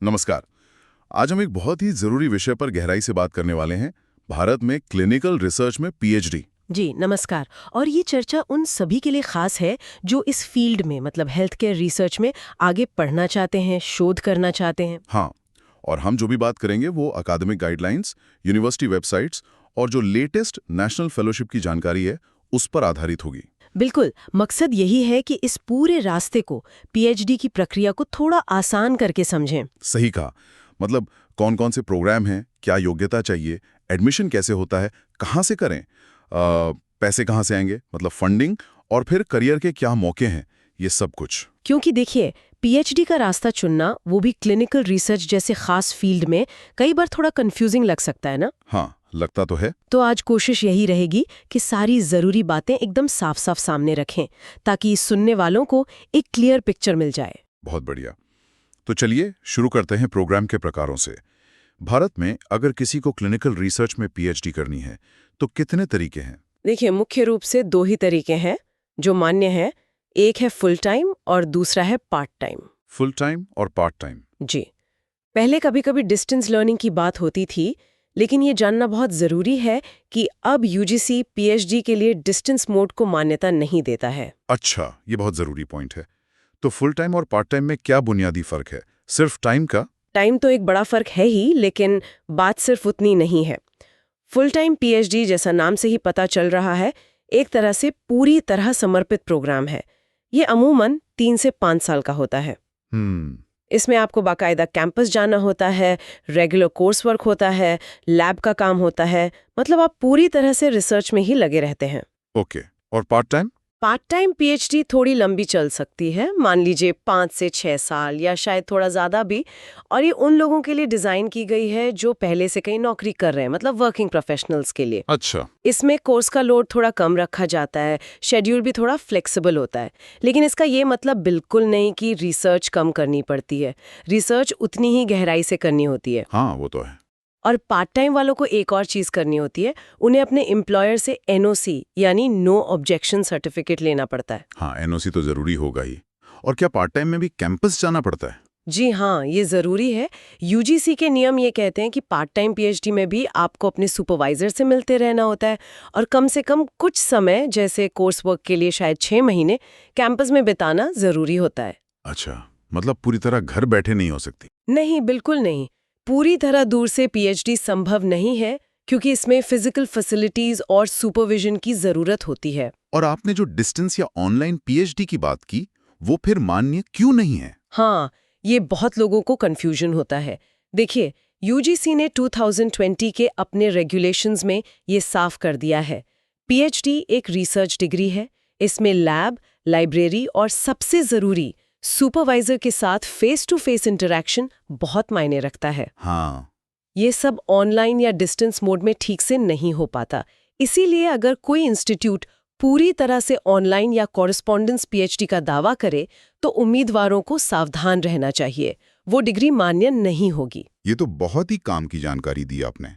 नमस्कार। आज हम एक बहुत ही जरूरी विषय पर गहराई से बात करने वाले हैं। भारत में क्लिनिकल रिसर्च में पीएचडी। जी नमस्कार। और ये चर्चा उन सभी के लिए खास है जो इस फील्ड में मतलब हेल्थ केयर रिसर्च में आगे पढ़ना चाहते हैं, शोध करना चाहते हैं। हाँ, और हम जो भी बात करेंगे वो अकादमिक गाइडलाइंस, यूनिवर्सिटी वेबसाइट्स और जो लेटेस्ट नेशनल फेलोशिप की जानकारी है उस पर आधारित होगी। बिल्कुल, मकसद यही है कि इस पूरे रास्ते को, पीएचडी की प्रक्रिया को थोड़ा आसान करके समझें। सही कहा। मतलब कौन कौन से प्रोग्राम हैं, क्या योग्यता चाहिए, एडमिशन कैसे होता है, कहाँ से करें, पैसे कहाँ से आएंगे, मतलब फंडिंग, और फिर करियर के क्या मौके हैं, ये सब कुछ। क्योंकि देखिए, पीएचडी का रास्ता चुनना, वो भी क्लिनिकल रिसर्च जैसे खास फील्ड में, कई बार थोड़ा कंफ्यूजिंग लग सकता है ना। हाँ, लगता तो है। तो आज कोशिश यही रहेगी कि सारी जरूरी बातें एकदम साफ साफ सामने रखें, ताकि सुनने वालों को एक क्लियर पिक्चर मिल जाए। बहुत बढ़िया। तो चलिए शुरू करते हैं प्रोग्राम के प्रकारों से। भारत में अगर किसी को क्लिनिकल रिसर्च में पीएचडी करनी है तो कितने तरीके हैं? देखिए, मुख्य रूप से दो ही तरीके हैं जो मान्य हैं। एक है फुल टाइम और दूसरा है पार्ट टाइम। फुल टाइम और पार्ट टाइम। जी, पहले कभी कभी डिस्टेंस लर्निंग की बात होती थी, लेकिन ये जानना बहुत जरूरी है कि अब यूजीसी पीएचडी के लिए डिस्टेंस मोड को मान्यता नहीं देता है। अच्छा, ये बहुत जरूरी पॉइंट है। तो फुल टाइम और पार्ट टाइम में क्या बुनियादी फर्क है? सिर्फ टाइम का? टाइम तो एक बड़ा फर्क है ही, लेकिन बात सिर्फ उतनी नहीं है। फुल टाइम पीएचडी, जैसा नाम से ही पता चल रहा है, एक तरह से पूरी तरह समर्पित प्रोग्राम है। ये अमूमन 3 से 5 साल का होता है। इसमें आपको बाकायदा कैंपस जाना होता है, रेगुलर कोर्स वर्क होता है, लैब का काम होता है, मतलब आप पूरी तरह से रिसर्च में ही लगे रहते हैं। ओके। और part time? Part time PhD थोड़ी लंबी चल सकती है, मान लीजिए 5 से 6 साल या शायद थोड़ा ज़्यादा भी। और ये उन लोगों के लिए डिज़ाइन की गई है जो पहले से कहीं नौकरी कर रहे हैं, मतलब वर्किंग प्रोफेशनल्स के लिए। अच्छा। इसमें कोर्स का लोड थोड़ा कम रखा जाता है, शेड्यूल भी थोड़ा फ्लेक्सिबल होता है। लेकिन इसका ये मतलब बिल्कुल नहीं कि रिसर्च कम करनी पड़ती है। रिसर्च उतनी ही गहराई से करनी होती है। हाँ, वो तो है। और पार्ट टाइम वालों को एक और चीज़ करनी होती है, उन्हें अपने एम्प्लॉयर से एनओसी यानी नो ऑब्जेक्शन सर्टिफिकेट लेना पड़ता है। हाँ, एनओसी तो जरूरी होगा ही। और क्या पार्ट टाइम में भी कैंपस जाना पड़ता है? जी हाँ, ये ज़रूरी है। यूजीसी के नियम ये कहते हैं कि पार्ट टाइम पीएचडी में भी आपको अपने सुपरवाइजर से मिलते रहना होता है, और कम से कम कुछ समय, जैसे कोर्स वर्क के लिए शायद 6 महीने, कैंपस में बिताना ज़रूरी होता है। अच्छा, मतलब पूरी तरह घर बैठे नहीं हो सकती? नहीं, बिल्कुल नहीं। पूरी तरह दूर से पीएचडी संभव नहीं है, क्योंकि इसमें फिजिकल फैसिलिटीज और सुपरविजन की ज़रूरत होती है। और आपने जो डिस्टेंस या ऑनलाइन पीएचडी की बात की, वो फिर मान्य क्यों नहीं है? हाँ, ये बहुत लोगों को कंफ्यूजन होता है। देखिए, यूजीसी ने 2020 के अपने रेगुलेशंस में ये साफ कर दिया है, पीएचडी एक रिसर्च डिग्री है। इसमें लैब, लाइब्रेरी और सबसे ज़रूरी, सुपरवाइजर के साथ फेस टू फेस इंटरैक्शन बहुत मायने रखता है। हाँ। ये सब ऑनलाइन या डिस्टेंस मोड में ठीक से नहीं हो पाता। इसीलिए अगर कोई इंस्टीट्यूट पूरी तरह से ऑनलाइन या कॉरेस्पॉन्डेंस पीएचडी का दावा करे, तो उम्मीदवारों को सावधान रहना चाहिए, वो डिग्री मान्य नहीं होगी। ये तो बहुत ही काम की जानकारी दी आपने,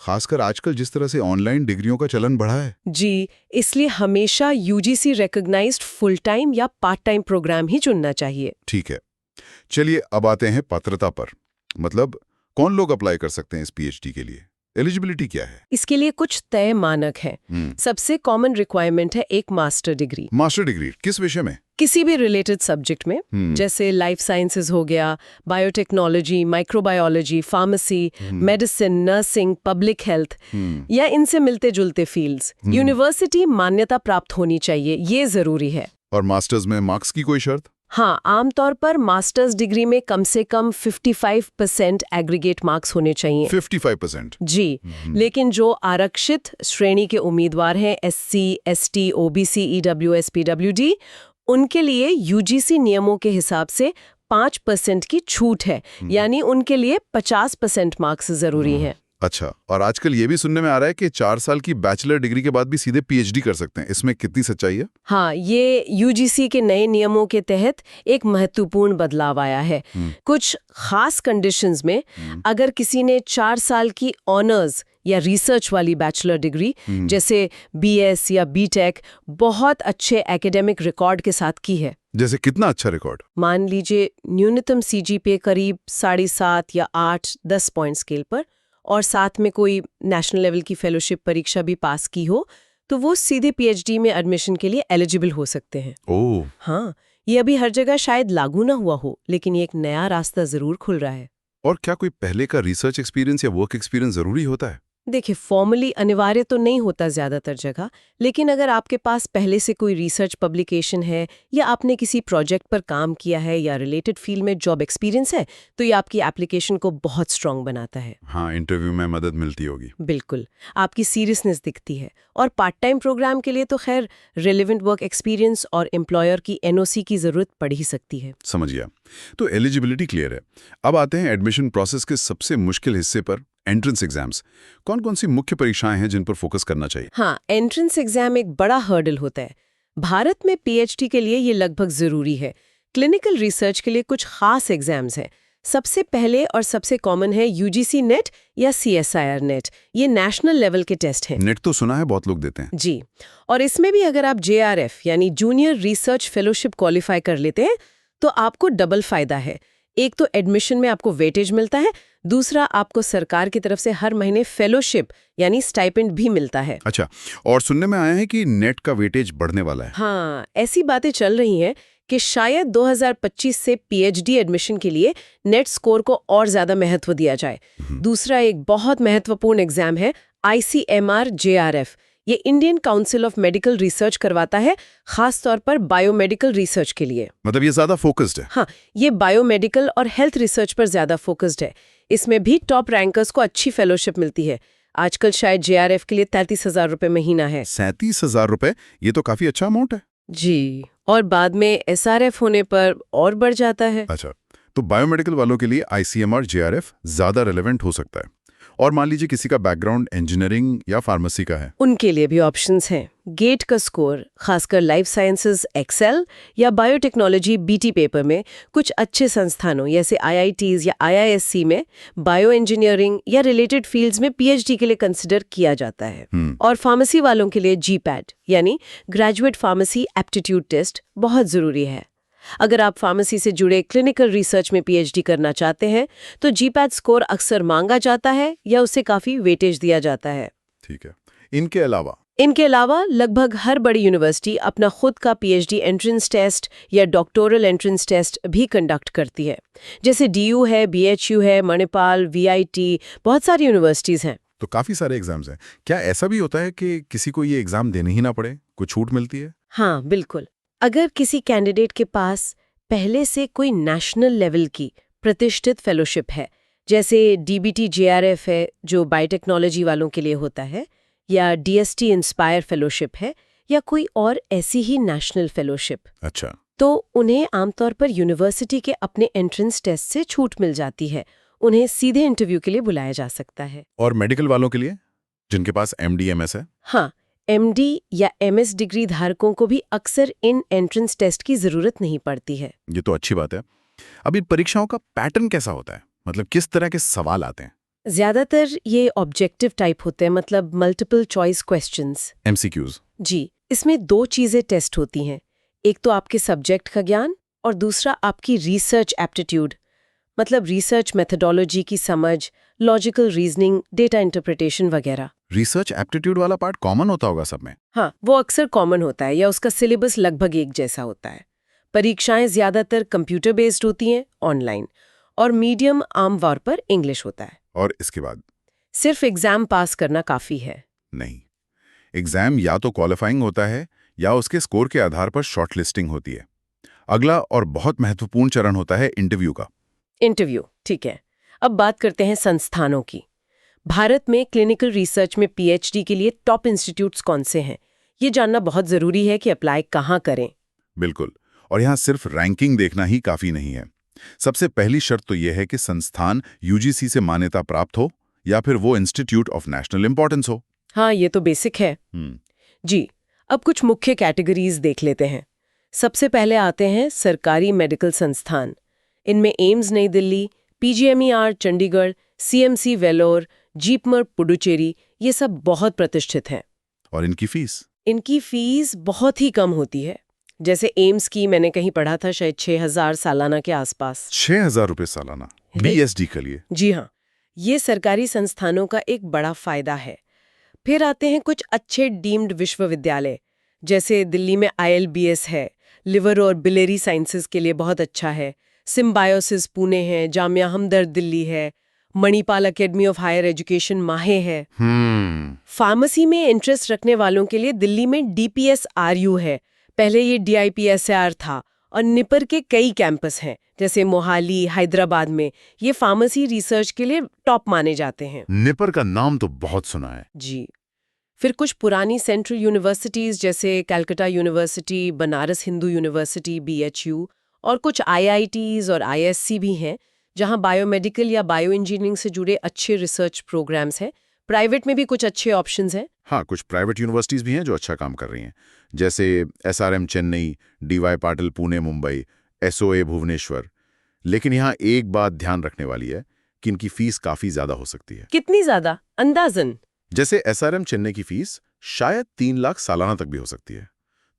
खासकर आजकल जिस तरह से ऑनलाइन डिग्रियों का चलन बढ़ा है। जी, इसलिए हमेशा यूजीसी रिकॉग्नाइज्ड फुल टाइम या पार्ट टाइम प्रोग्राम ही चुनना चाहिए। ठीक है, चलिए अब आते हैं पात्रता पर। मतलब कौन लोग अप्लाई कर सकते हैं इस पीएचडी के लिए? एलिजिबिलिटी क्या है? इसके लिए कुछ तय मानक हैं। सबसे कॉमन रिक्वायरमेंट है एक मास्टर डिग्री। मास्टर डिग्री किस विषय में? किसी भी रिलेटेड सब्जेक्ट में, जैसे लाइफ साइंसेज हो गया, biotechnology, microbiology, pharmacy, medicine, nursing, public health, या इनसे मिलते जुलते फील्ड्स। यूनिवर्सिटी मान्यता प्राप्त होनी चाहिए, ये जरूरी है। और मास्टर्स में मार्क्स की कोई शर्त? हाँ, आमतौर पर मास्टर्स डिग्री में कम से कम 55% एग्रीगेट मार्क्स होने चाहिए। 55%? जी, लेकिन जो आरक्षित श्रेणी के उम्मीदवार हैं, SC, ST, OBC, EWS, PWD, उनके लिए यूजीसी नियमों के हिसाब से 5% की छूट है, यानी उनके लिए 50% मार्क्स जरूरी हैं। अच्छा, और आजकल ये भी सुनने में आ रहा है कि 4 साल की बैचलर डिग्री के बाद भी सीधे पीएचडी कर सकते हैं। इसमें कितनी सच्चाई है? हाँ, ये यूजीसी के नए नियमों के तहत एक महत्वपूर्ण बदलाव आया है। कुछ खास कंडीशंस में अगर किसी ने 4 साल की ऑनर्स या रिसर्च वाली बैचलर डिग्री, जैसे बीएस या बीटेक, बहुत अच्छे एकेडमिक रिकॉर्ड के साथ की है, जैसे कितना अच्छा रिकॉर्ड? मान लीजिए न्यूनतम सीजीपीए करीब 7.5 या 8-10 पॉइंट स्केल पर, और साथ में कोई नेशनल लेवल की फेलोशिप परीक्षा भी पास की हो, तो वो सीधे पीएचडी में एडमिशन के लिए एलिजिबल हो सकते हैं। ओह, हाँ, ये अभी हर जगह शायद लागू ना हुआ हो, लेकिन ये एक नया रास्ता जरूर खुल रहा है। और क्या कोई पहले का रिसर्च एक्सपीरियंस या वर्क एक्सपीरियंस जरूरी होता है? देखिए, फॉर्मली अनिवार्य तो नहीं होता ज्यादातर जगह, लेकिन अगर आपके पास पहले से कोई रिसर्च पब्लिकेशन है या आपने किसी प्रोजेक्ट पर काम किया है या रिलेटेड फील्ड में जॉब एक्सपीरियंस है, तो ये आपकी एप्लीकेशन को बहुत स्ट्रांग बनाता है। हाँ, इंटरव्यू में मदद मिलती होगी। बिल्कुल, आपकी सीरियसनेस दिखती है। और पार्ट टाइम प्रोग्राम के लिए तो खैर रिलेवेंट वर्क एक्सपीरियंस और एम्प्लॉयर की एनओसी की जरूरत पड़ ही सकती है। समझ गया। तो एलिजिबिलिटी क्लियर है। अब आते हैं एडमिशन प्रोसेस के सबसे मुश्किल हिस्से पर, एंट्रेंस एग्जाम्स। कौन कौन सी मुख्य परीक्षाएं हैं जिन पर फोकस करना चाहिए? हाँ, एंट्रेंस एग्जाम एक बड़ा हर्डल होता है। भारत में पीएचडी के लिए ये लगभग जरूरी है। क्लिनिकल रिसर्च के लिए कुछ खास एग्जाम्स हैं। सबसे पहले और सबसे कॉमन है यूजीसी नेट या सीएसआईआर नेट। ये नेशनल लेवल के टेस्ट हैं। नेट तो सुना है, बहुत लोग देते हैं। जी, और इसमें भी अगर आप जेआरएफ यानी जूनियर रिसर्च फेलोशिप क्वालिफाई कर लेते हैं तो आपको डबल फायदा है। एक तो एडमिशन में आपको वेटेज मिलता है, दूसरा आपको सरकार की तरफ से हर महीने फेलोशिप यानी स्टाइपेंड भी मिलता है। अच्छा, और सुनने में आया है कि नेट का वेटेज बढ़ने वाला है। हाँ, ऐसी बातें चल रही हैं कि शायद 2025 से पीएचडी एडमिशन के लिए नेट स्कोर को और ज्यादा महत्व दिया जाए। दूसरा एक बहुत महत्वपूर्ण एग्जाम है आईसीएमआर जेआरएफ। ये Indian council of medical research करवाता है, खास तौर पर बायोमेडिकल रिसर्च के लिए। मतलब ये ज्यादा फोकस्ड है? हाँ, ये बायोमेडिकल और हेल्थ रिसर्च पर ज्यादा फोकस्ड है। इसमें भी टॉप रैंकर्स को अच्छी फेलोशिप मिलती है। आजकल शायद जेआरएफ के लिए 33,000 रुपये महीना है। 37,000 रुपए? ये तो काफी अच्छा अमाउंट है। जी, और बाद में एसआरएफ होने पर और बढ़ जाता है। अच्छा, तो बायोमेडिकल वालों के लिए आईसीएमआर जेआरएफ ज्यादा रेलेवेंट हो सकता है। और मान लीजिए किसी का बैकग्राउंड इंजीनियरिंग या फार्मेसी का है, उनके लिए भी ऑप्शंस हैं। गेट का स्कोर, खासकर लाइफ साइंसेज एक्सेल या बायोटेक्नोलॉजी बीटी पेपर में कुछ अच्छे संस्थानों जैसे आईआईटीज या आईआईएससी में बायो इंजीनियरिंग या रिलेटेड फील्ड्स में पीएचडी के लिए कंसिडर किया जाता है। और फार्मेसी वालों के लिए जीपैट यानी ग्रेजुएट फार्मेसी एप्टीट्यूड टेस्ट बहुत जरूरी है। अगर आप फार्मेसी से जुड़े क्लिनिकल रिसर्च में पीएचडी करना चाहते हैं तो जीपैट स्कोर अक्सर मांगा जाता है या उसे काफी वेटेज दिया जाता है। ठीक है। इनके अलावा लगभग हर बड़ी यूनिवर्सिटी अपना खुद का पीएचडी एंट्रेंस टेस्ट या डॉक्टोरल एंट्रेंस टेस्ट भी कंडक्ट करती है। जैसे डीयू है, बीएचयू है, मणिपाल, वीआईटी, बहुत सारी यूनिवर्सिटीज हैं। तो काफी सारे एग्जाम्स हैं। क्या ऐसा भी होता है कि किसी को ये एग्जाम देने ही ना पड़े, कुछ छूट मिलती है? हाँ, बिल्कुल। अगर किसी कैंडिडेट के पास पहले से कोई नेशनल लेवल की प्रतिष्ठित फेलोशिप है, जैसे डीबीटी जेआरएफ है जो बायोटेक्नोलॉजी वालों के लिए होता है, या डीएसटी इंस्पायर फेलोशिप है, या कोई और ऐसी ही नेशनल फेलोशिप, अच्छा, तो उन्हें आमतौर पर यूनिवर्सिटी के अपने एंट्रेंस टेस्ट से छूट मिल जाती है। उन्हें सीधे इंटरव्यू के लिए बुलाया जा सकता है। और मेडिकल वालों के लिए जिनके पास एमडी एमएस है? हाँ, एमडी या एमएस डिग्री धारकों को भी अक्सर इन एंट्रेंस टेस्ट की जरूरत नहीं पड़ती है। ये तो अच्छी बात है। अब इन परीक्षाओं का पैटर्न कैसा होता है? मतलब किस तरह के सवाल आते हैं? ज्यादातर ये ऑब्जेक्टिव टाइप होते हैं, मतलब मल्टीपल चॉइस क्वेश्चंस, एमसीक्यूज। जी, इसमें 2 चीजें टेस्ट होती हैं। एक तो आपके सब्जेक्ट का ज्ञान और दूसरा आपकी रिसर्च एप्टीट्यूड, मतलब रिसर्च मेथोडोलॉजी की समझ, लॉजिकल रीजनिंग, डेटा इंटरप्रिटेशन वगैरह। रिसर्च एप्टीट्यूड वाला पार्ट कॉमन होता होगा सब में? हाँ, वो अक्सर कॉमन होता है या उसका सिलेबस लगभग एक जैसा होता है। परीक्षाएं ज्यादातर कंप्यूटर बेस्ड होती हैं, ऑनलाइन, और मीडियम आमतौर पर इंग्लिश होता है। और इसके बाद सिर्फ एग्जाम पास करना काफी है? नहीं, एग्जाम या तो क्वालिफाइंग होता है या उसके स्कोर के आधार पर शॉर्टलिस्टिंग होती है। अगला और बहुत महत्वपूर्ण चरण होता है इंटरव्यू का। इंटरव्यू, ठीक है। अब बात करते हैं संस्थानों की। भारत में क्लिनिकल रिसर्च में पीएचडी के लिए टॉप इंस्टीट्यूट्स कौन से हैं? ये जानना बहुत जरूरी है कि अप्लाई कहाँ करें। बिल्कुल, और यहाँ सिर्फ रैंकिंग देखना ही काफी नहीं है। सबसे पहली शर्त तो यह है कि संस्थान यूजीसी से मान्यता प्राप्त हो या फिर वो इंस्टीट्यूट ऑफ नेशनल इंपॉर्टेंस हो। हाँ, ये तो बेसिक है। जी, अब कुछ मुख्य कैटेगरीज देख लेते हैं। सबसे पहले आते हैं सरकारी मेडिकल संस्थान। इनमें एम्स नई दिल्ली, पीजीएमईआर चंडीगढ़, सीएमसी वेलोर, जीपमर पुडुचेरी, ये सब बहुत प्रतिष्ठित हैं। और इनकी फीस? इनकी फीस बहुत ही कम होती है, जैसे एम्स की मैंने कहीं पढ़ा था, शायद 6,000 सालाना के आसपास। 6,000 रुपये सालाना BSD के लिए? जी हाँ, ये सरकारी संस्थानों का एक बड़ा फायदा है। फिर आते हैं कुछ अच्छे डीम्ड विश्वविद्यालय, जैसे दिल्ली में ILBS है, लिवर और बिलियरी साइंसेज के लिए बहुत अच्छा है। सिम्बायोसिस पुणे है, जामिया हमदर्द दिल्ली है, Manipal academy of higher education Mahe है। फार्मेसी में इंटरेस्ट रखने वालों के लिए दिल्ली में DPSRU है, पहले ये DIPSR था, और निपर के कई कैंपस हैं, जैसे मोहाली, हैदराबाद में। ये फार्मेसी रिसर्च के लिए टॉप माने जाते हैं। निपर का नाम तो बहुत सुना है। जी। फिर कुछ पुरानी सेंट्रल यूनिवर्सिटीज जैसे Calcutta university, Banaras Hindu university BHU, और कुछ IITs और ISC भी हैं, जहां बायोमेडिकल या बायो इंजीनियरिंग से जुड़े अच्छे रिसर्च प्रोग्राम्स हैं। प्राइवेट में भी कुछ अच्छे ऑप्शंस हैं। हाँ, कुछ प्राइवेट यूनिवर्सिटीज भी हैं जो अच्छा काम कर रही हैं, जैसे SRM Chennai, DY Patil Pune Mumbai, SOA Bhubaneswar. लेकिन यहाँ एक बात ध्यान रखने वाली है कि इनकी फीस काफी ज्यादा हो सकती है। कितनी ज्यादा? अंदाजन? जैसे SRM चेन्नई की फीस शायद 3 लाख सालाना तक भी हो सकती है,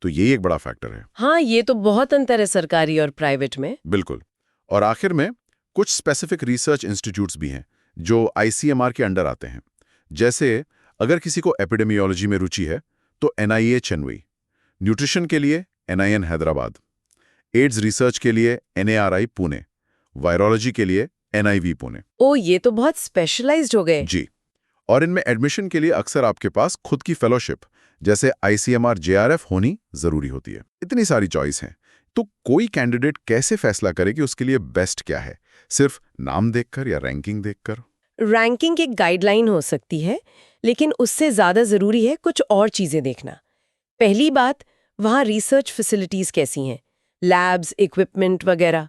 तो ये एक बड़ा फैक्टर है। हाँ, ये तो बहुत अंतर है सरकारी और प्राइवेट में। बिल्कुल। और आखिर में कुछ स्पेसिफिक रिसर्च इंस्टीट्यूट्स भी हैं जो ICMR के अंडर आते हैं। जैसे अगर किसी को एपिडेमियोलॉजी में रुचि है तो NIA चेन्नई, न्यूट्रिशन के लिए NIN हैदराबाद, एड्स रिसर्च के लिए NARI पुणे, वायरोलॉजी के लिए NIV पुणे। ओ, ये तो बहुत स्पेशलाइज्ड हो गए। जी। और इनमें एडमिशन के लिए अक्सर आपके पास खुद की फेलोशिप जैसे ICMR JRF होनी जरूरी होती है। इतनी सारी चॉइस हैं, तो कोई कैंडिडेट कैसे फैसला करे कि उसके लिए बेस्ट क्या है? सिर्फ नाम देखकर या रैंकिंग देखकर? रैंकिंग एक गाइडलाइन हो सकती है, लेकिन उससे ज्यादा जरूरी है कुछ और चीजें देखना। पहली बात, वहाँ रिसर्च फैसिलिटीज कैसी हैं, लैब्स, इक्विपमेंट वगैरह।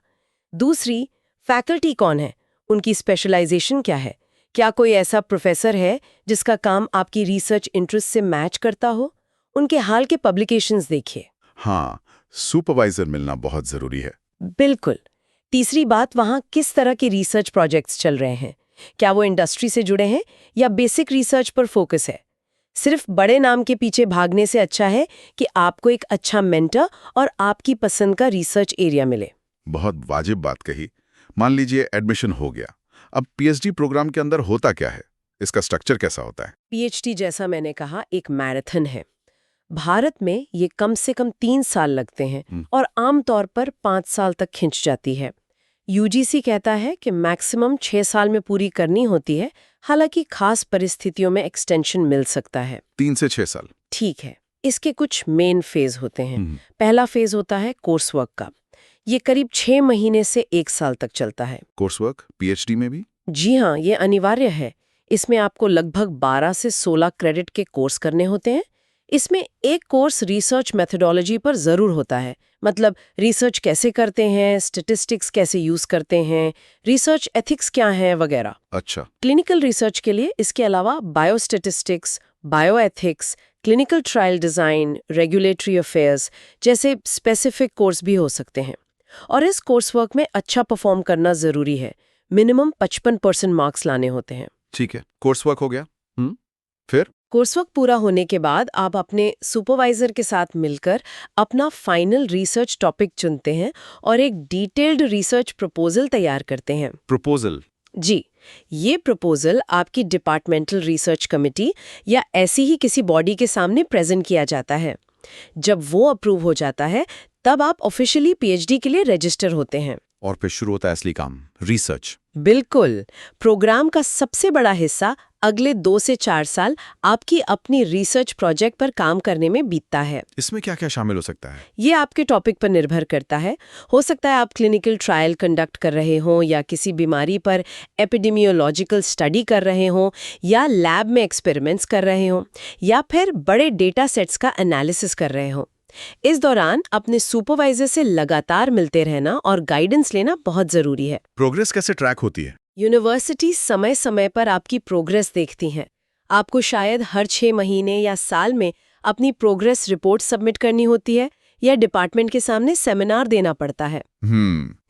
दूसरी, फैकल्टी कौन है, उनकी स्पेशलाइजेशन क्या है, क्या कोई ऐसा प्रोफेसर है जिसका काम आपकी रिसर्च इंटरेस्ट से मैच करता हो। उनके हाल के पब्लिकेशंस देखिए। हाँ, सुपरवाइजर मिलना बहुत जरूरी है। बिल्कुल। तीसरी बात, वहाँ किस तरह के रिसर्च प्रोजेक्ट्स चल रहे हैं, क्या वो इंडस्ट्री से जुड़े हैं या बेसिक रिसर्च पर फोकस है। सिर्फ बड़े नाम के पीछे भागने से अच्छा है कि आपको एक अच्छा मेंटर और आपकी पसंद का रिसर्च एरिया मिले। बहुत वाजिब बात कही। मान लीजिए एडमिशन हो गया, अब PhD प्रोग्राम के अंदर होता क्या है, इसका स्ट्रक्चर कैसा होता है? PhD जैसा मैंने कहा एक मैराथन है। भारत में ये कम से कम 3 साल लगते हैं और आमतौर पर 5 साल तक खिंच जाती है। UGC कहता है कि मैक्सिमम 6 साल में पूरी करनी होती है, हालांकि खास परिस्थितियों में एक्सटेंशन मिल सकता है। 3 से 6 साल। ठीक है। इसके कुछ मेन फेज होते हैं। पहला फेज होता है कोर्स वर्क का। ये करीब 6 महीने से 1 साल तक चलता है। कोर्स वर्क PhD में भी? जी हाँ, ये अनिवार्य है। इसमें आपको लगभग 12 से 16 क्रेडिट के कोर्स करने होते हैं। इसमें एक कोर्स रिसर्च मेथोडोलॉजी पर जरूर होता है, मतलब रिसर्च कैसे करते हैं, स्टैटिस्टिक्स कैसे यूज करते हैं, रिसर्च एथिक्स क्या हैं वगैरह। अच्छा। क्लिनिकल रिसर्च के लिए इसके अलावा biostatistics, bioethics, clinical trial design, regulatory affairs जैसे स्पेसिफिक कोर्स भी हो सकते हैं। और इस कोर्स वर्क में अच्छा परफॉर्म करना जरूरी है। मिनिमम 55% मार्क्स लाने होते हैं। ठीक है, कोर्स वर्क हो गया। फिर कोर्स वर्क पूरा होने के बाद आप अपने सुपरवाइजर के साथ मिलकर अपना फाइनल रिसर्च टॉपिक चुनते हैं और एक डिटेल्ड रिसर्च प्रपोजल तैयार करते हैं। प्रपोजल? जी, ये प्रपोजल आपकी डिपार्टमेंटल रिसर्च कमेटी या ऐसी ही किसी बॉडी के सामने प्रेजेंट किया जाता है। जब वो अप्रूव हो जाता है, तब आप ऑफिशियली PhD के लिए रजिस्टर होते हैं। और फिर शुरू होता है असली काम, रिसर्च। बिल्कुल। प्रोग्राम का सबसे बड़ा हिस्सा अगले 2 से 4 साल आपकी अपनी रिसर्च प्रोजेक्ट पर काम करने में बीतता है। इसमें क्या क्या शामिल हो सकता है? ये आपके टॉपिक पर निर्भर करता है। हो सकता है आप क्लिनिकल ट्रायल कंडक्ट कर रहे हों, या किसी बीमारी पर एपिडेमियोलॉजिकल स्टडी कर रहे हों, या लैब में एक्सपेरिमेंट्स कर रहे हों, या फिर बड़े डेटा सेट्स का एनालिसिस कर रहे हों। इस दौरान अपने सुपरवाइजर से लगातार मिलते रहना और गाइडेंस लेना बहुत जरूरी है। प्रोग्रेस कैसे ट्रैक होती है? यूनिवर्सिटी समय समय पर आपकी प्रोग्रेस देखती हैं। आपको शायद हर 6 महीने या साल में अपनी प्रोग्रेस रिपोर्ट सबमिट करनी होती है, या डिपार्टमेंट के सामने सेमिनार देना पड़ता है।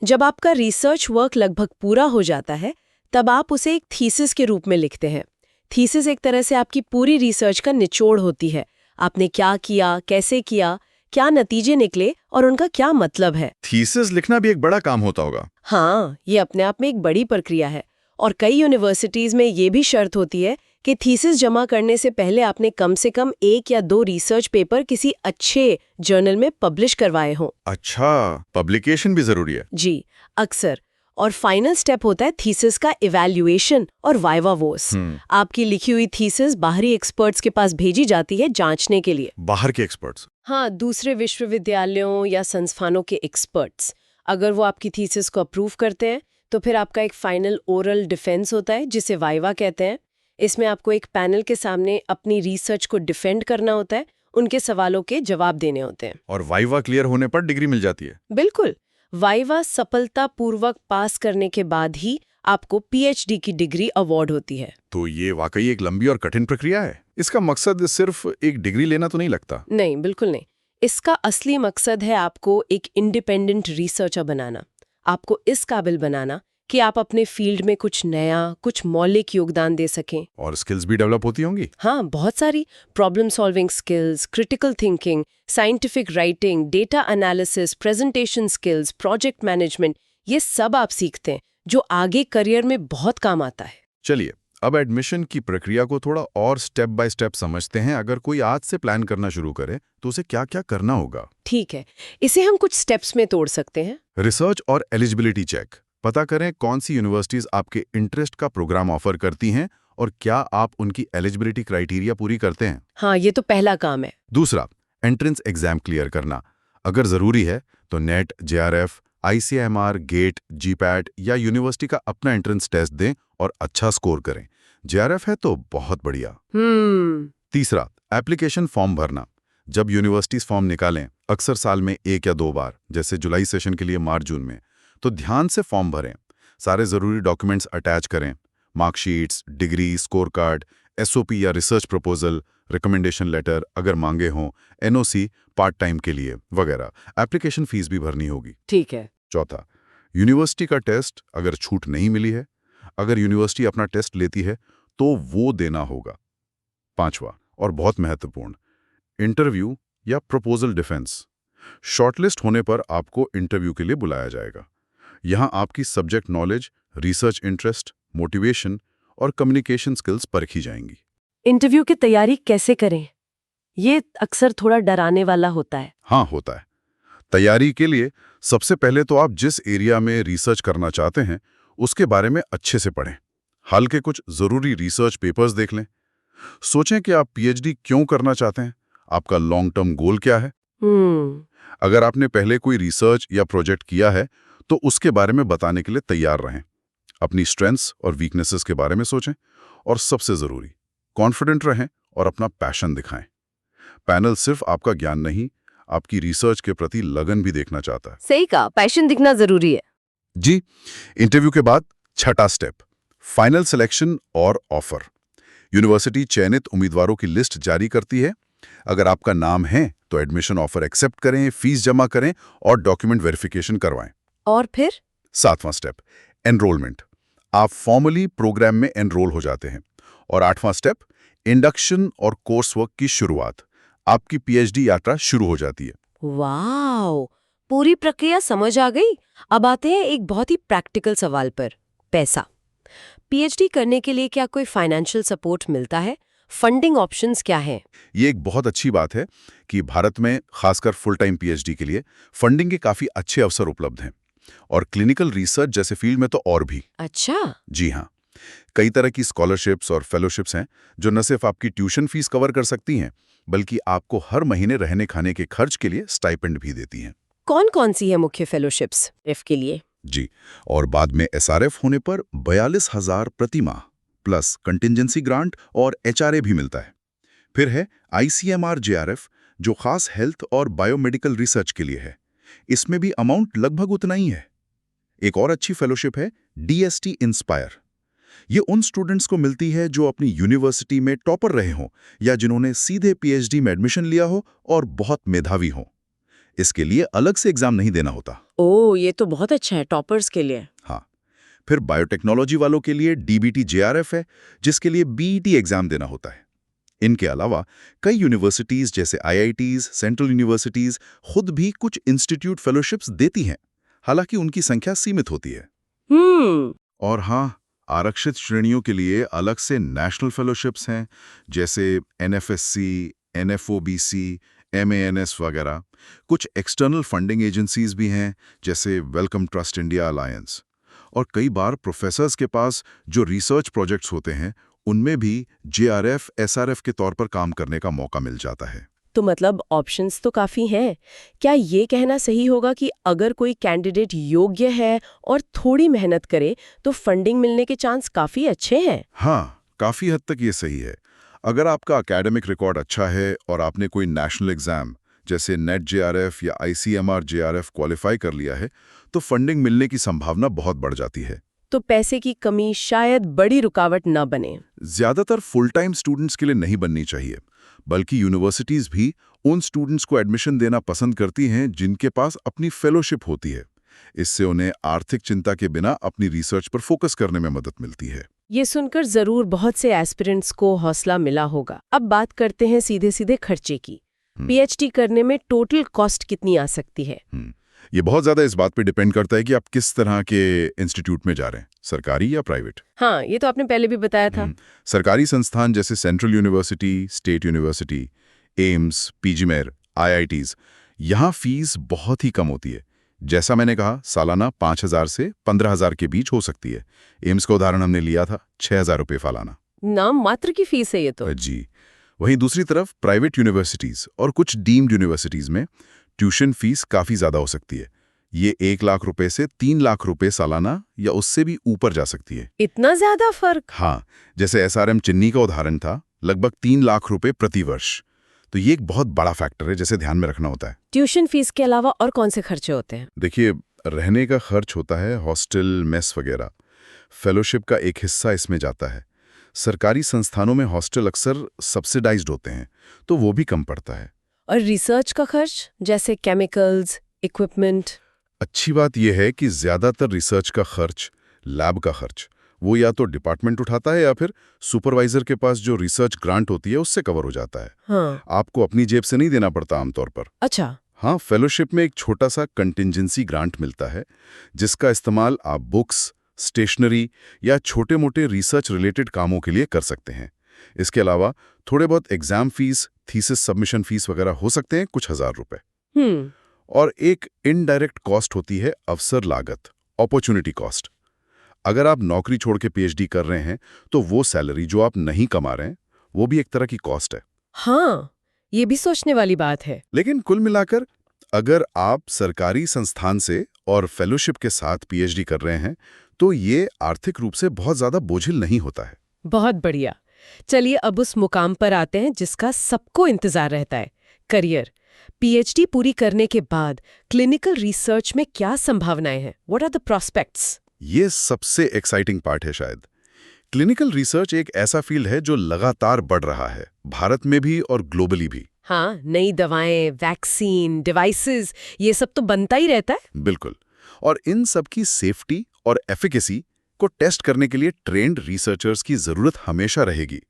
जब आपका रिसर्च वर्क लगभग पूरा हो जाता है, तब आप उसे एक थीसिस के रूप में लिखते हैं। थीसिस एक तरह से आपकी पूरी रिसर्च का निचोड़ होती है। आपने क्या किया, कैसे किया, क्या नतीजे निकले और उनका क्या मतलब है। थीसिस लिखना भी एक बड़ा काम होता होगा। हाँ, ये अपने आप में एक बड़ी प्रक्रिया है और कई यूनिवर्सिटीज में ये भी शर्त होती है कि थीसिस जमा करने से पहले आपने कम से कम 1 या 2 रिसर्च पेपर किसी अच्छे जर्नल में पब्लिश करवाए हों। अच्छा, पब्लिकेशन भी जरूरी है। जी, अक्सर। और फाइनल स्टेप होता है थीसिस का इवैल्यूएशन और वाइवा वोस। आपकी लिखी हुई थीसिस बाहरी एक्सपर्ट्स के पास भेजी जाती है जांचने के लिए। बाहर के एक्सपर्ट्स? हाँ, दूसरे विश्वविद्यालयों या संस्थानों के एक्सपर्ट्स। अगर वो आपकी थीसिस को अप्रूव करते हैं तो फिर आपका एक फाइनल ओरल डिफेंस होता है जिसे वाइवा कहते हैं। इसमें आपको एक पैनल के सामने अपनी रिसर्च को डिफेंड करना होता है, उनके सवालों के जवाब देने होते हैं। और वाइवा क्लियर होने पर डिग्री मिल जाती है? बिल्कुल। वाइवा सफलतापूर्वक पास करने के बाद ही आपको पीएचडी की डिग्री अवार्ड होती है। तो ये वाकई एक लंबी और कठिन प्रक्रिया है। इसका मकसद सिर्फ एक डिग्री लेना तो नहीं लगता? नहीं, बिल्कुल नहीं। इसका असली मकसद है आपको एक इंडिपेंडेंट रिसर्चर बनाना, आपको इस काबिल बनाना कि आप अपने फील्ड में कुछ नया, कुछ मौलिक योगदान दे सकें। और स्किल्स भी डेवलप होती होंगी? हाँ, बहुत सारी। Problem solving skills, critical thinking, scientific writing, data analysis, presentation skills, project management, ये सब आप सीखते हैं जो आगे करियर में बहुत काम आता है। चलिए, अब एडमिशन की प्रक्रिया को थोड़ा और स्टेप बाय स्टेप समझते हैं। अगर कोई आज से प्लान करना शुरू करे तो उसे क्या क्या करना होगा? ठीक है, इसे हम कुछ स्टेप्स में तोड़ सकते हैं। रिसर्च और एलिजिबिलिटी चेक। पता करें कौन सी यूनिवर्सिटीज आपके इंटरेस्ट का प्रोग्राम ऑफर करती हैं और क्या आप उनकी एलिजिबिलिटी क्राइटेरिया पूरी करते हैं। हाँ, ये तो पहला काम है। दूसरा, एंट्रेंस एग्जाम क्लियर करना। अगर जरूरी है तो NET, JRF, ICMR, GATE, GPAT या यूनिवर्सिटी का अपना एंट्रेंस टेस्ट दें और अच्छा स्कोर करें। जेआरएफ है तो बहुत बढ़िया। तीसरा, एप्लीकेशन फॉर्म भरना। जब यूनिवर्सिटीज फॉर्म निकालें, अक्सर साल में 1 या 2 बार, जैसे जुलाई सेशन के लिए मार्च जून में, तो ध्यान से फॉर्म भरें। सारे जरूरी डॉक्यूमेंट्स अटैच करें, marksheets, degree, score card, SOP या रिसर्च प्रपोजल, रिकमेंडेशन लेटर अगर मांगे हों, एनओसी पार्ट टाइम के लिए वगैरह। एप्लीकेशन फीस भी भरनी होगी। ठीक है। चौथा, यूनिवर्सिटी का टेस्ट अगर छूट नहीं मिली है, अगर यूनिवर्सिटी अपना टेस्ट लेती है तो वो देना होगा। पांचवा और बहुत महत्वपूर्ण, इंटरव्यू या प्रपोजल डिफेंस। शॉर्टलिस्ट होने पर आपको इंटरव्यू के लिए बुलाया जाएगा। यहां आपकी subject knowledge, research interest, motivation और कम्युनिकेशन स्किल्स परखी जाएंगी। इंटरव्यू की तैयारी कैसे करें? ये अक्सर थोड़ा डराने वाला होता है। हाँ, होता है। तैयारी के लिए सबसे पहले तो आप जिस एरिया में रिसर्च करना चाहते हैं उसके बारे में अच्छे से पढ़ें। हाल के कुछ जरूरी रिसर्च पेपर्स देख लें। सोचें कि आप पीएचडी क्यों करना चाहते हैं, आपका लॉन्ग टर्म गोल क्या है। अगर आपने पहले कोई रिसर्च या प्रोजेक्ट किया है तो उसके बारे में बताने के लिए तैयार रहें। अपनी स्ट्रेंथ्स और वीकनेसेस के बारे में सोचें और सबसे जरूरी, कॉन्फिडेंट रहें और अपना पैशन दिखाएं। पैनल सिर्फ आपका ज्ञान नहीं, आपकी रिसर्च के प्रति लगन भी देखना चाहता है। सही कहा, पैशन दिखना जरूरी है। जी। इंटरव्यू के बाद छठा स्टेप, फाइनल सिलेक्शन और ऑफर। यूनिवर्सिटी चयनित उम्मीदवारों की लिस्ट जारी करती है। अगर आपका नाम है तो एडमिशन ऑफर एक्सेप्ट करें, फीस जमा करें और डॉक्यूमेंट वेरिफिकेशन करवाएं। और फिर सातवां स्टेप, एनरोलमेंट। आप फॉर्मली प्रोग्राम में एनरोल हो जाते हैं। और आठवां स्टेप, इंडक्शन और कोर्स वर्क की शुरुआत। आपकी पीएचडी यात्रा शुरू हो जाती है। वाओ, पूरी प्रक्रिया समझ आ गई। अब आते हैं एक बहुत ही प्रैक्टिकल सवाल पर, पैसा। पीएचडी करने के लिए क्या कोई फाइनेंशियल सपोर्ट मिलता है? फंडिंग ऑप्शंस क्या हैं? ये एक बहुत अच्छी बात है कि भारत में खासकर फुल टाइम पीएचडी के लिए फंडिंग के काफी अच्छे अवसर उपलब्ध हैं। और क्लिनिकल रिसर्च जैसे फील्ड में तो और भी। अच्छा। जी हाँ, कई तरह की स्कॉलरशिप्स और फेलोशिप्स हैं जो न सिर्फ आपकी ट्यूशन फीस कवर कर सकती हैं बल्कि आपको हर महीने रहने खाने के खर्च के लिए स्टाइपेंड भी देती हैं। कौन कौन सी है मुख्य फेलोशिप्स एफ के लिए? जी, और बाद में एसआरएफ होने पर 42,000 प्रति माह प्लस कंटिजेंसी ग्रांट और एचआरए भी मिलता है। फिर है आईसीएमआर जेआरएफ जो खास हेल्थ और बायोमेडिकल रिसर्च के लिए है। इसमें भी अमाउंट लगभग उतना ही है। एक और अच्छी फेलोशिप है डीएसटी इंस्पायर। ये उन स्टूडेंट्स को मिलती है जो अपनी यूनिवर्सिटी में टॉपर रहे हों या जिन्होंने सीधे पीएचडी में एडमिशन लिया हो और बहुत मेधावी हों। इसके लिए अलग से एग्जाम नहीं देना होता। ओह, ये तो बहुत अच्छा है टॉपर्स के लिए। हाँ, फिर बायोटेक्नोलॉजी वालों के लिए डीबीटी जेआरएफ है जिसके लिए बीईटी एग्जाम देना होता है। इनके अलावा कई यूनिवर्सिटीज जैसे आईआईटीज, सेंट्रल यूनिवर्सिटीज खुद भी कुछ इंस्टीट्यूट फेलोशिप्स देती हैं, हालांकि उनकी संख्या सीमित होती है। और हाँ, आरक्षित श्रेणियों के लिए अलग से नेशनल फेलोशिप्स हैं, जैसे एनएफएससी, एनएफओबीसी, एमएएनएस वगैरह। कुछ एक्सटर्नल फंडिंग एजेंसीज भी हैं, जैसे वेलकम ट्रस्ट इंडिया अलायंस। और कई बार प्रोफेसर्स के पास जो रिसर्च प्रोजेक्ट्स होते हैं, उनमें भी जेआरएफ, एसआरएफ के तौर पर काम करने का मौका मिल जाता है। तो मतलब ऑप्शंस तो काफी हैं। क्या ये कहना सही होगा कि अगर कोई कैंडिडेट योग्य है और थोड़ी मेहनत करे तो फंडिंग मिलने के चांस काफी अच्छे हैं? हाँ, काफी हद तक ये सही है। अगर आपका एकेडमिक रिकॉर्ड अच्छा है और आपने कोई नेशनल एग्जाम जैसे नेट जेआरएफ या आईसीएमआर जेआरएफ क्वालिफाई कर लिया है, तो फंडिंग मिलने की संभावना बहुत बढ़ जाती है। तो पैसे की कमी शायद बड़ी रुकावट न बने। ज्यादातर फुल टाइम स्टूडेंट्स के लिए नहीं बननी चाहिए, बल्कि यूनिवर्सिटीज भी उन स्टूडेंट्स को एडमिशन देना पसंद करती हैं जिनके पास अपनी फेलोशिप होती है। इससे उन्हें आर्थिक चिंता के बिना अपनी रिसर्च पर फोकस करने में मदद मिलती है। ये सुनकर जरूर बहुत से एस्पिरेंट्स को हौसला मिला होगा। अब बात करते हैं सीधे सीधे खर्चे की। पीएचडी करने में टोटल कॉस्ट कितनी आ सकती है? ये बहुत ज्यादा इस बात पे डिपेंड करता है कि आप किस तरह के इंस्टीट्यूट में जा रहे हैं, सरकारी या प्राइवेट। हाँ, ये तो आपने पहले भी बताया था। सरकारी संस्थान जैसे central university, state university, AIIMS, PGIMER, IITs, यहाँ फीस बहुत ही कम होती है। जैसा मैंने कहा, सालाना 5,000 से 15,000 के बीच हो सकती है। एम्स का उदाहरण हमने लिया था, 6,000 रुपये सालाना। नाम मात्र की फीस है ये तो। जी। वहीं दूसरी तरफ प्राइवेट यूनिवर्सिटीज और कुछ डीम्ड यूनिवर्सिटीज में ट्यूशन फीस काफी ज्यादा हो सकती है। ये 1 लाख रुपए से 3 लाख रुपए सालाना या उससे भी ऊपर जा सकती है। इतना ज्यादा फर्क? हाँ, जैसे एसआरएम चिन्नी का उदाहरण था, लगभग 3 लाख रुपए प्रति वर्ष। तो ये एक बहुत बड़ा फैक्टर है जिसे ध्यान में रखना होता है। ट्यूशन फीस के अलावा और कौन से खर्चे होते हैं? देखिए, रहने का खर्च होता है, हॉस्टल, मेस वगैरह। फेलोशिप का एक हिस्सा इसमें जाता है। सरकारी संस्थानों में हॉस्टल अक्सर सब्सिडाइज्ड होते हैं, तो वो भी कम पड़ता है। और रिसर्च का खर्च, जैसे केमिकल्स, इक्विपमेंट? अच्छी बात यह है कि ज्यादातर रिसर्च का खर्च, लैब का खर्च, वो या तो डिपार्टमेंट उठाता है या फिर सुपरवाइजर के पास जो रिसर्च ग्रांट होती है उससे कवर हो जाता है। हाँ। आपको अपनी जेब से नहीं देना पड़ता आमतौर पर। अच्छा। हाँ, फेलोशिप में एक छोटा सा कंटिंजेंसी ग्रांट मिलता है, जिसका इस्तेमाल आप बुक्स, स्टेशनरी या छोटे मोटे रिसर्च रिलेटेड कामों के लिए कर सकते हैं। इसके अलावा थोड़े बहुत exam fees, thesis submission fees वगैरह हो सकते हैं, कुछ हजार रुपए। और एक इनडायरेक्ट कॉस्ट होती है अवसर लागत, अपॉर्चुनिटी कॉस्ट। अगर आप नौकरी छोड़ के पीएचडी कर रहे हैं, तो वो सैलरी जो आप नहीं कमा रहे हैं, वो भी एक तरह की कॉस्ट है। हाँ, ये भी सोचने वाली बात है। लेकिन कुल मिलाकर अगर आप सरकारी संस्थान से और फेलोशिप के साथ पीएचडी कर रहे हैं, तो ये आर्थिक रूप से बहुत ज्यादा बोझिल नहीं होता है। बहुत बढ़िया। चलिए अब उस मुकाम पर आते हैं जिसका सबको इंतजार रहता है, करियर। पीएचडी पूरी करने के बाद क्लिनिकल रिसर्च में क्या संभावनाएं हैं? What are the prospects? ये सबसे एक्साइटिंग पार्ट है शायद। क्लिनिकल रिसर्च एक ऐसा फील्ड है जो लगातार बढ़ रहा है, भारत में भी और ग्लोबली भी। हाँ, नई दवाएं, वैक्सीन, डिवाइसेस, ये सब तो बनता ही रहता है। बिल्कुल। और इन सब की सेफ्टी और एफिकेसी को टेस्ट करने के लिए ट्रेंड रिसर्चर्स की जरूरत हमेशा रहेगी।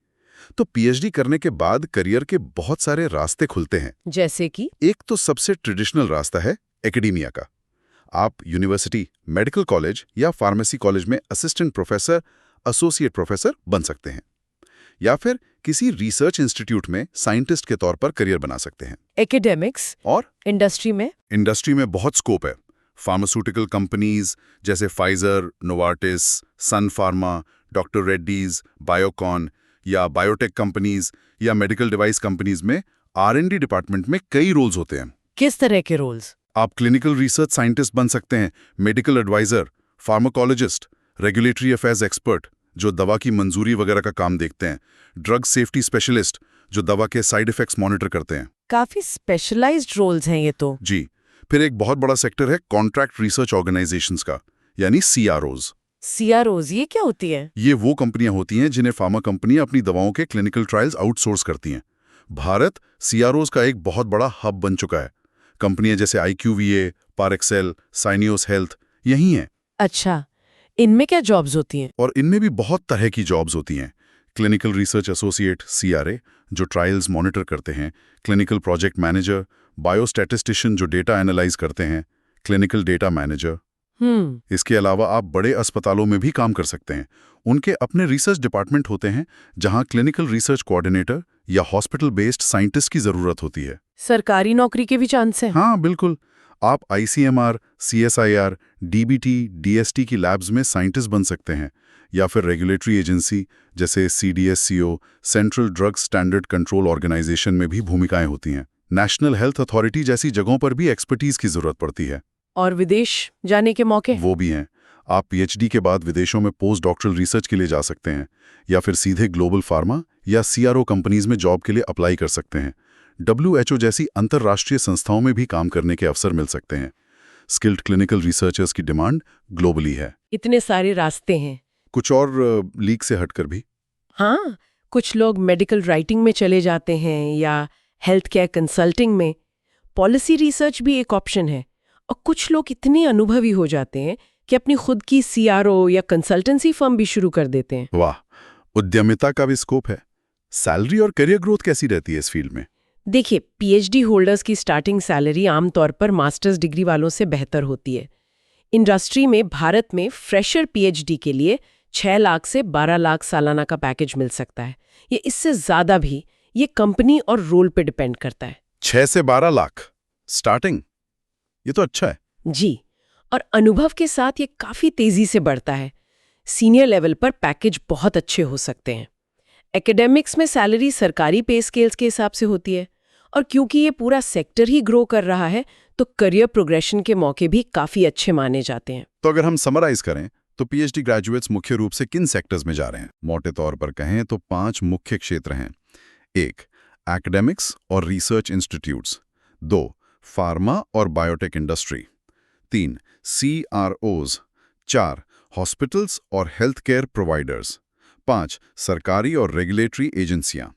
तो पीएचडी करने के बाद करियर के बहुत सारे रास्ते खुलते हैं। जैसे कि? एक तो सबसे ट्रेडिशनल रास्ता है एकेडेमिया का। आप यूनिवर्सिटी, मेडिकल कॉलेज या फार्मेसी कॉलेज में असिस्टेंट प्रोफेसर, एसोसिएट प्रोफेसर बन सकते हैं, या फिर किसी रिसर्च इंस्टीट्यूट में साइंटिस्ट के तौर पर करियर बना सकते हैं। एकेडेमिक्स और इंडस्ट्री में? इंडस्ट्री में बहुत स्कोप है। फार्मास्यूटिकल कंपनीज जैसे फाइजर, नोवार्टिस, सन फार्मा, डॉक्टर रेड्डीज, बायोकॉन या बायोटेक कंपनीज या मेडिकल डिवाइस कंपनीज में R&D डिपार्टमेंट में कई रोल्स होते हैं। किस तरह के रोल्स? आप क्लिनिकल रिसर्च साइंटिस्ट बन सकते हैं, medical advisor, pharmacologist, regulatory affairs expert जो दवा की मंजूरी वगैरह का काम देखते हैं, ड्रग सेफ्टी स्पेशलिस्ट जो दवा के साइड इफेक्ट्स मॉनिटर करते हैं। काफी स्पेशलाइज्ड रोल्स हैं ये तो। जी। फिर एक बहुत बड़ा सेक्टर है कॉन्ट्रैक्ट रिसर्च ऑर्गेनाइजेशंस का, यानी CROs। CROs ये क्या होती है? ये वो कंपनियां होती हैं जिन्हें फार्मा कंपनियां अपनी दवाओं के क्लिनिकल ट्रायल्स आउटसोर्स करती हैं। भारत CROs का एक बहुत बड़ा हब बन चुका है। कंपनियां जैसे IQVA, पारेक्सेल, साइनियोस हेल्थ यही हैं। अच्छा, इनमें क्या जॉब्स होती हैं? और इनमें भी बहुत तरह की जॉब्स होती हैं। क्लिनिकल रिसर्च एसोसिएट CRA जो ट्रायल्स मॉनिटर करते हैं, क्लिनिकल प्रोजेक्ट मैनेजर, बायोस्टैटिस्टिशियन जो डेटा एनालाइज करते हैं, क्लिनिकल डेटा मैनेजर। इसके अलावा आप बड़े अस्पतालों में भी काम कर सकते हैं। उनके अपने रिसर्च डिपार्टमेंट होते हैं जहां क्लिनिकल रिसर्च कोऑर्डिनेटर या हॉस्पिटल बेस्ड साइंटिस्ट की जरूरत होती है। सरकारी नौकरी के भी चांस हैं? हाँ बिल्कुल, आप ICMR, CSIR, DBT, DST की लैब्स में साइंटिस्ट बन सकते हैं, या फिर रेगुलेटरी एजेंसी जैसे CDSCO, central drug standard control organisation में भी भूमिकाएं होती हैं। नेशनल हेल्थ अथॉरिटी जैसी जगहों पर भी एक्सपर्टीज की जरूरत पड़ती है। और विदेश जाने के मौके? वो भी हैं। आप PhD के बाद विदेशों में पोस्ट डॉक्टरल रिसर्च के लिए जा सकते हैं, या फिर सीधे ग्लोबल फार्मा या CRO कंपनीज में जॉब के लिए अप्लाई कर सकते हैं। WHO जैसी अंतर्राष्ट्रीय संस्थाओं में भी काम करने के अवसर मिल सकते हैं। स्किल्ड क्लिनिकल रिसर्चर्स की डिमांड ग्लोबली है। इतने सारे रास्ते हैं। कुछ और लीक से हटकर भी? हाँ, कुछ लोग मेडिकल राइटिंग में चले जाते हैं या हेल्थ केयर कंसल्टिंग में। पॉलिसी रिसर्च भी एक ऑप्शन है। और कुछ लोग इतने अनुभवी हो जाते हैं कि अपनी खुद की CRO या कंसल्टेंसी फर्म भी शुरू कर देते हैं। वाह, उद्यमिता का भी स्कोप है। सैलरी और करियर ग्रोथ कैसी रहती है इस फील्ड में? देखिए, PhD होल्डर्स की स्टार्टिंग सैलरी आमतौर पर मास्टर्स डिग्री वालों से बेहतर होती है। इंडस्ट्री में भारत में फ्रेशर PhD के लिए 6 लाख से 12 लाख सालाना का पैकेज मिल सकता है। ये इससे ज्यादा भी, ये कंपनी और रोल पे डिपेंड करता है। 6 से 12 लाख स्टार्टिंग, ये तो अच्छा है। जी, और अनुभव के साथ ये काफी तेजी से बढ़ता है। सीनियर लेवल पर पैकेज बहुत अच्छे हो सकते हैं। एकेडेमिक्स में सैलरी सरकारी पे स्केल्स के हिसाब से होती है, और क्योंकि ये पूरा सेक्टर ही ग्रो कर रहा है तो करियर प्रोग्रेशन के मौके भी काफी अच्छे माने जाते हैं। तो अगर हम समराइज करें तो PhD ग्रेजुएट्स मुख्य रूप से किन सेक्टर्स में जा रहे हैं? मोटे तौर पर कहें तो 5 मुख्य क्षेत्र हैं। 1. एकेडेमिक्स और रिसर्च इंस्टीट्यूट्स। 2. फार्मा और बायोटेक इंडस्ट्री। 3. CROs। 4. हॉस्पिटल्स और हेल्थ केयर प्रोवाइडर्स। 5. सरकारी और रेगुलेटरी एजेंसियां।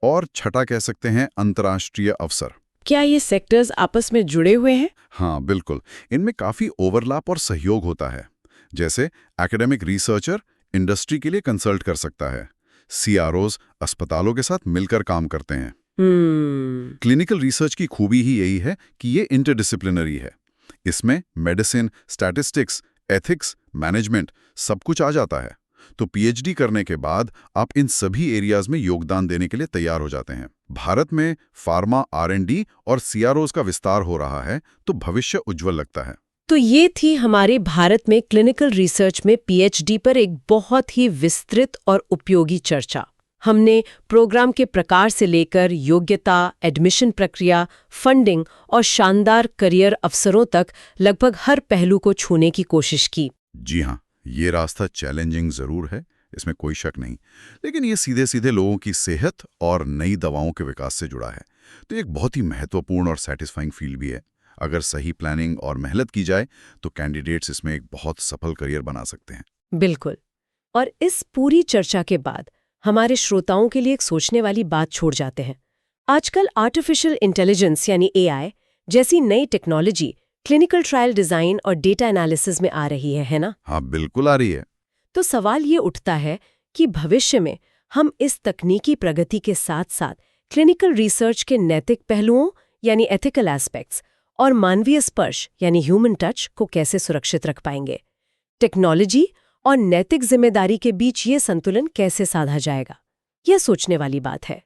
और छठा कह सकते हैं अंतर्राष्ट्रीय अवसर। क्या ये सेक्टर्स आपस में जुड़े हुए हैं? हाँ बिल्कुल, इनमें काफी ओवरलैप और सहयोग होता है। जैसे एकेडेमिक रिसर्चर इंडस्ट्री के लिए कंसल्ट कर सकता है, CROs अस्पतालों के साथ मिलकर काम करते हैं। क्लिनिकल रिसर्च की खूबी ही यही है कि ये इंटरडिसिप्लिनरी है। इसमें मेडिसिन, स्टैटिस्टिक्स, एथिक्स, मैनेजमेंट सब कुछ आ जाता है। तो PhD करने के बाद आप इन सभी एरियाज में योगदान देने के लिए तैयार हो जाते हैं। भारत में फार्मा, R&D और CROs का विस्तार हो रहा है, तो भविष्य उज्जवल लगता है। तो ये थी हमारे भारत में क्लिनिकल रिसर्च में PhD पर एक बहुत ही विस्तृत और उपयोगी चर्चा। हमने प्रोग्राम के प्रकार से लेकर योग्यता, एडमिशन प्रक्रिया, फंडिंग और शानदार करियर अवसरों तक लगभग हर पहलू को छूने की कोशिश की। जी हाँ, ये रास्ता चैलेंजिंग जरूर है, इसमें कोई शक नहीं, लेकिन ये सीधे सीधे लोगों की सेहत और नई दवाओं के विकास से जुड़ा है। तो एक बहुत ही महत्वपूर्ण और सैटिस्फाइंग फील्ड भी है। अगर सही प्लानिंग और मेहनत की जाए तो कैंडिडेट्स इसमें एक बहुत सफल करियर बना सकते हैं। बिल्कुल। और इस पूरी चर्चा के बाद हमारे श्रोताओं के लिए एक सोचने वाली बात छोड़ जाते हैं। आजकल आर्टिफिशियल इंटेलिजेंस यानी AI जैसी नई टेक्नोलॉजी क्लिनिकल ट्रायल डिजाइन और डेटा एनालिसिस में आ रही है ना? हाँ बिल्कुल आ रही है। तो सवाल ये उठता है कि भविष्य में हम इस तकनीकी प्रगति के साथ साथ क्लिनिकल रिसर्च के नैतिक पहलुओं यानी एथिकल एस्पेक्ट्स और मानवीय स्पर्श यानी ह्यूमन टच को कैसे सुरक्षित रख पाएंगे? टेक्नोलॉजी और नैतिक जिम्मेदारी के बीच ये संतुलन कैसे साधा जाएगा? यह सोचने वाली बात है।